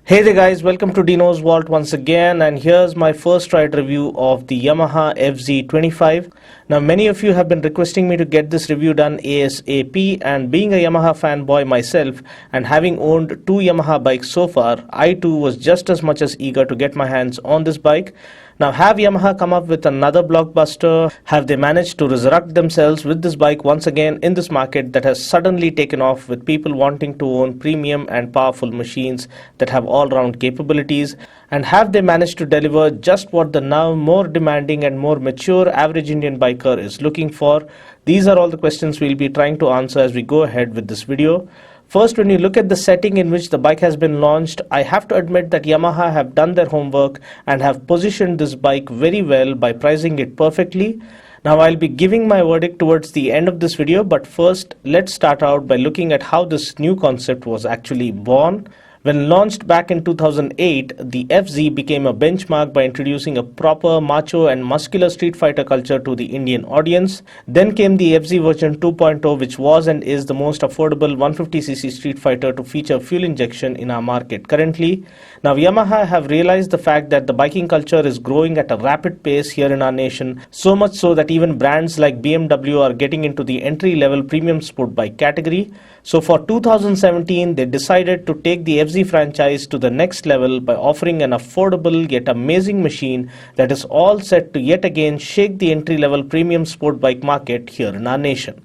Hey there guys, welcome to Dino's Vault once again, and here's my first ride review of the Yamaha FZ25. Now many of you have been requesting me to get this review done ASAP, and being a Yamaha fanboy myself and having owned two Yamaha bikes so far, I too was just as much as eager to get my hands on this bike. Now, have Yamaha come up with another blockbuster? Have they managed to resurrect themselves with this bike once again in this market that has suddenly taken off with people wanting to own premium and powerful machines that have all-round capabilities? And have they managed to deliver just what the now more demanding and more mature average Indian biker is looking for? These are all the questions we'll be trying to answer as we go ahead with this video. First, when you look at the setting in which the bike has been launched, I have to admit that Yamaha have done their homework and have positioned this bike very well by pricing it perfectly. Now, I'll be giving my verdict towards the end of this video, but first, let's start out by looking at how this new concept was actually born. When launched back in 2008, the FZ became a benchmark by introducing a proper macho and muscular street fighter culture to the Indian audience. Then came the FZ version 2.0, which was and is the most affordable 150cc street fighter to feature fuel injection in our market currently. Now, Yamaha have realized the fact that the biking culture is growing at a rapid pace here in our nation, so much so that even brands like BMW are getting into the entry-level premium sport bike category. So for 2017, they decided to take the FZ franchise to the next level by offering an affordable yet amazing machine that is all set to yet again shake the entry-level premium sport bike market here in our nation.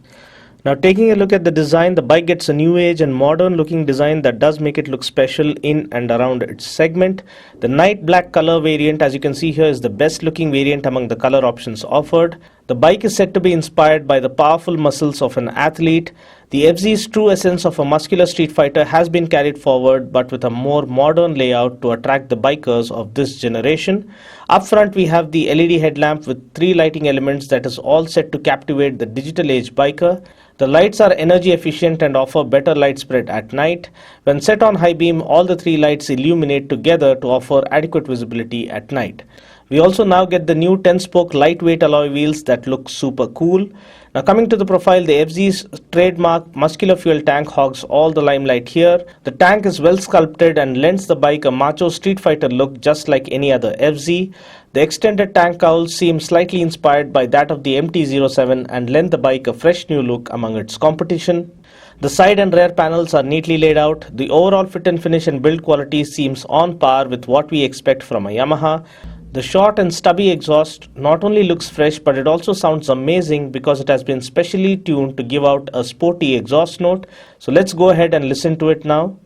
Now, taking a look at the design, the bike gets a new age and modern looking design that does make it look special in and around its segment. The night black color variant, as you can see here, is the best looking variant among the color options offered. The bike is said to be inspired by the powerful muscles of an athlete. The FZ's true essence of a muscular street fighter has been carried forward, but with a more modern layout to attract the bikers of this generation. Up front, we have the LED headlamp with three lighting elements that is all set to captivate the digital age biker. The lights are energy efficient and offer better light spread at night. When set on high beam, all the three lights illuminate together to offer adequate visibility at night. We also now get the new 10-spoke lightweight alloy wheels that look super cool. Now, coming to the profile, the FZ's trademark muscular fuel tank hogs all the limelight here. The tank is well sculpted and lends the bike a macho street fighter look just like any other FZ. The extended tank cowls seem slightly inspired by that of the MT-07 and lend the bike a fresh new look among its competition. The side and rear panels are neatly laid out. The overall fit and finish and build quality seems on par with what we expect from a Yamaha. The short and stubby exhaust not only looks fresh, but it also sounds amazing because it has been specially tuned to give out a sporty exhaust note. So let's go ahead and listen to it now.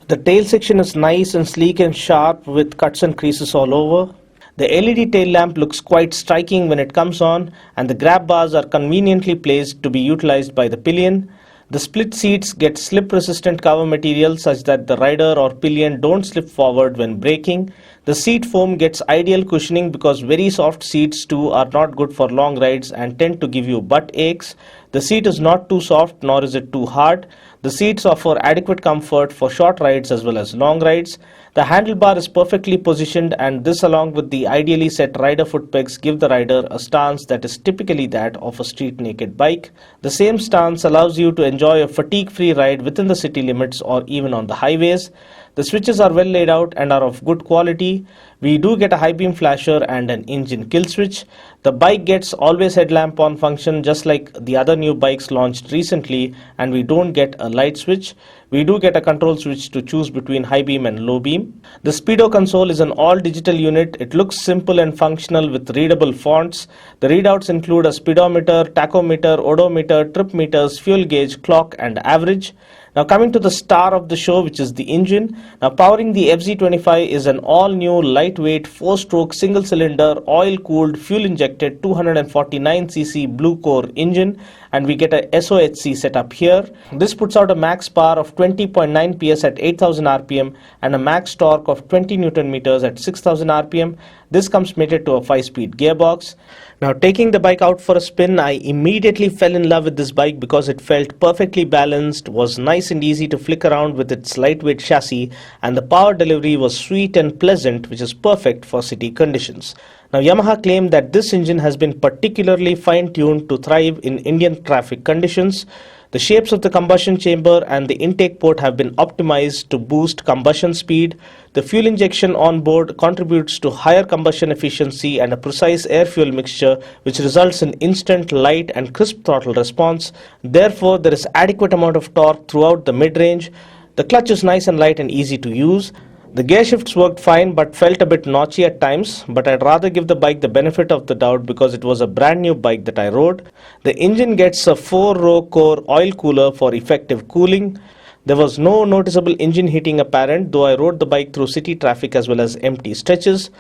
The tail section is nice and sleek and sharp with cuts and creases all over. The LED tail lamp looks quite striking when it comes on, and the grab bars are conveniently placed to be utilized by the pillion. The split seats get slip-resistant cover material such that the rider or pillion don't slip forward when braking. The seat foam gets ideal cushioning because very soft seats too are not good for long rides and tend to give you butt aches. The seat is not too soft nor is it too hard. The seats offer adequate comfort for short rides as well as long rides. The handlebar is perfectly positioned, and this along with the ideally set rider foot pegs give the rider a stance that is typically that of a street naked bike. The same stance allows you to enjoy a fatigue-free ride within the city limits or even on the highways. The switches are well laid out and are of good quality. We do get a high beam flasher and an engine kill switch. The bike gets always headlamp on function just like the other new bikes launched recently, and we don't get a light switch. We do get a control switch to choose between high beam and low beam. The speedo console is an all digital unit. It looks simple and functional with readable fonts. The readouts include a speedometer, tachometer, odometer, trip meters, fuel gauge, clock and average. Now, coming to the star of the show, which is the engine. Now, powering the FZ25 is an all-new lightweight 4-stroke single-cylinder oil-cooled fuel-injected 249cc blue core engine, and we get a SOHC setup here. This puts out a max power of 20.9 PS at 8000 RPM and a max torque of 20 Nm at 6000 RPM. This comes mated to a 5-speed gearbox. Now, taking the bike out for a spin, I immediately fell in love with this bike because it felt perfectly balanced, was nice and easy to flick around with its lightweight chassis, and the power delivery was sweet and pleasant, which is perfect for city conditions. Now, Yamaha claimed that this engine has been particularly fine-tuned to thrive in Indian traffic conditions. The shapes of the combustion chamber and the intake port have been optimized to boost combustion speed. The fuel injection on board contributes to higher combustion efficiency and a precise air-fuel mixture, which results in instant, light and crisp throttle response. Therefore, there is adequate amount of torque throughout the mid-range. The clutch is nice and light and easy to use. The gear shifts worked fine but felt a bit notchy at times, but I'd rather give the bike the benefit of the doubt because it was a brand new bike that I rode. The engine gets a 4-row core oil cooler for effective cooling. There was no noticeable engine heating apparent, though I rode the bike through city traffic as well as empty stretches.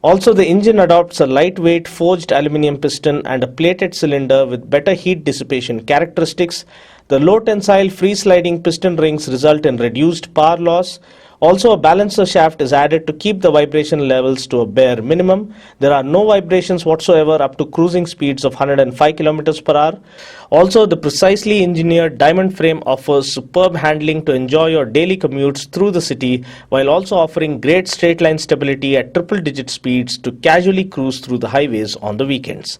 Also, the engine adopts a lightweight forged aluminum piston and a plated cylinder with better heat dissipation characteristics. The low tensile free sliding piston rings result in reduced power loss. Also, a balancer shaft is added to keep the vibration levels to a bare minimum. There are no vibrations whatsoever up to cruising speeds of 105 km per hour. Also, the precisely engineered diamond frame offers superb handling to enjoy your daily commutes through the city, while also offering great straight line stability at triple-digit speeds to casually cruise through the highways on the weekends.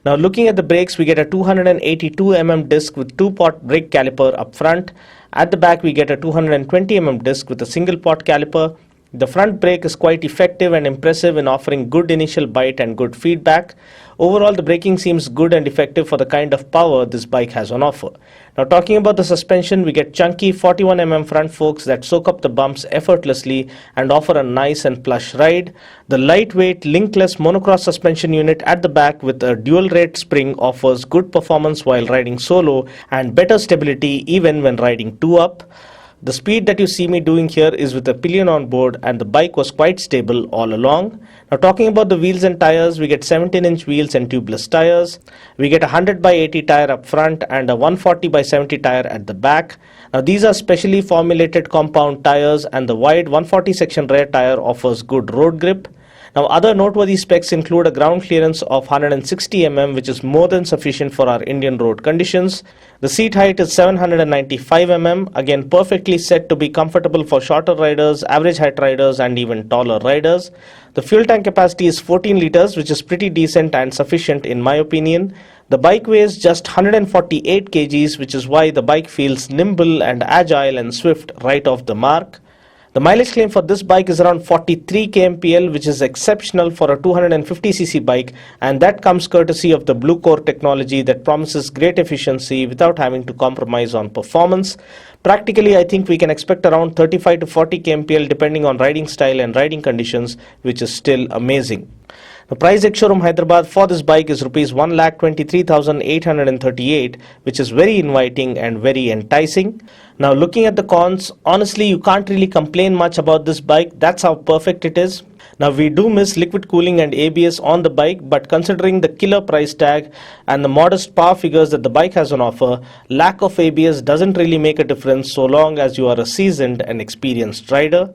Now, looking at the brakes, we get a 282 mm disc with 2-pot brake caliper up front. At the back, we get a 220 mm disc with a single pot caliper. The front brake is quite effective and impressive in offering good initial bite and good feedback. Overall, the braking seems good and effective for the kind of power this bike has on offer. Now, talking about the suspension, we get chunky 41 mm front forks that soak up the bumps effortlessly and offer a nice and plush ride. The lightweight linkless monocross suspension unit at the back with a dual rate spring offers good performance while riding solo and better stability even when riding 2-up. The speed that you see me doing here is with a pillion on board, and the bike was quite stable all along. Now, talking about the wheels and tires, we get 17-inch wheels and tubeless tires. We get a 100/80 tire up front and a 140/70 tire at the back. Now, these are specially formulated compound tires, and the wide 140 section rear tire offers good road grip. Now, other noteworthy specs include a ground clearance of 160 mm, which is more than sufficient for our Indian road conditions. The seat height is 795 mm, again perfectly set to be comfortable for shorter riders, average height riders and even taller riders. The fuel tank capacity is 14 liters, which is pretty decent and sufficient in my opinion. The bike weighs just 148 kgs, which is why the bike feels nimble and agile and swift right off the mark. The mileage claim for this bike is around 43 kmpl, which is exceptional for a 250cc bike, and that comes courtesy of the Blue Core technology that promises great efficiency without having to compromise on performance. Practically, I think we can expect around 35 to 40 kmpl depending on riding style and riding conditions, which is still amazing. The price at showroom Hyderabad for this bike is Rs 1,23,838, which is very inviting and very enticing. Now, looking at the cons, honestly you can't really complain much about this bike. That's how perfect it is. Now, we do miss liquid cooling and ABS on the bike, but considering the killer price tag and the modest power figures that the bike has on offer, lack of ABS doesn't really make a difference so long as you are a seasoned and experienced rider.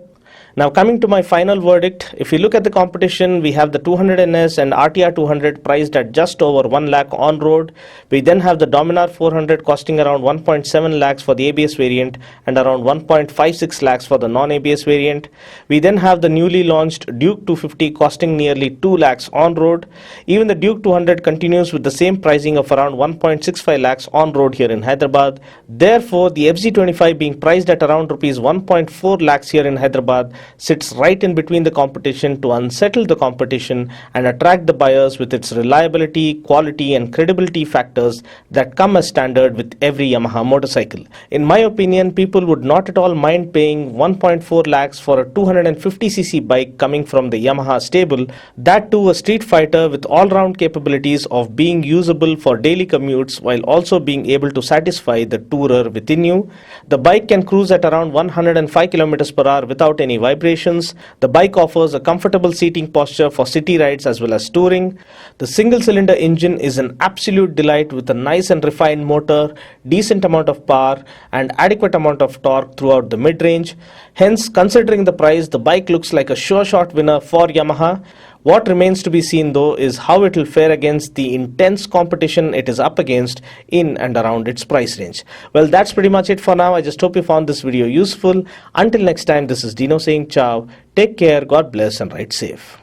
Now, coming to my final verdict, if you look at the competition, we have the 200NS and RTR 200 priced at just over 1 lakh on road. We then have the Dominar 400 costing around 1.7 lakhs for the ABS variant and around 1.56 lakhs for the non-ABS variant. We then have the newly launched Duke 250 costing nearly 2 lakhs on road. Even the Duke 200 continues with the same pricing of around 1.65 lakhs on road here in Hyderabad. Therefore, the FZ25 being priced at around Rs 1.4 lakhs here in Hyderabad sits right in between the competition to unsettle the competition and attract the buyers with its reliability, quality and credibility factors that come as standard with every Yamaha motorcycle. In my opinion, people would not at all mind paying 1.4 lakhs for a 250cc bike coming from the Yamaha stable, that too a street fighter with all-round capabilities of being usable for daily commutes while also being able to satisfy the tourer within you. The bike can cruise at around 105 km per hour without any vibrations. The bike offers a comfortable seating posture for city rides as well as touring. The single-cylinder engine is an absolute delight with a nice and refined motor, decent amount of power and adequate amount of torque throughout the mid-range. Hence, considering the price, the bike looks like a sure shot winner for Yamaha. What remains to be seen though is how it will fare against the intense competition it is up against in and around its price range. Well, that's pretty much it for now. I just hope you found this video useful. Until next time, this is Dino saying ciao. Take care, God bless, and ride safe.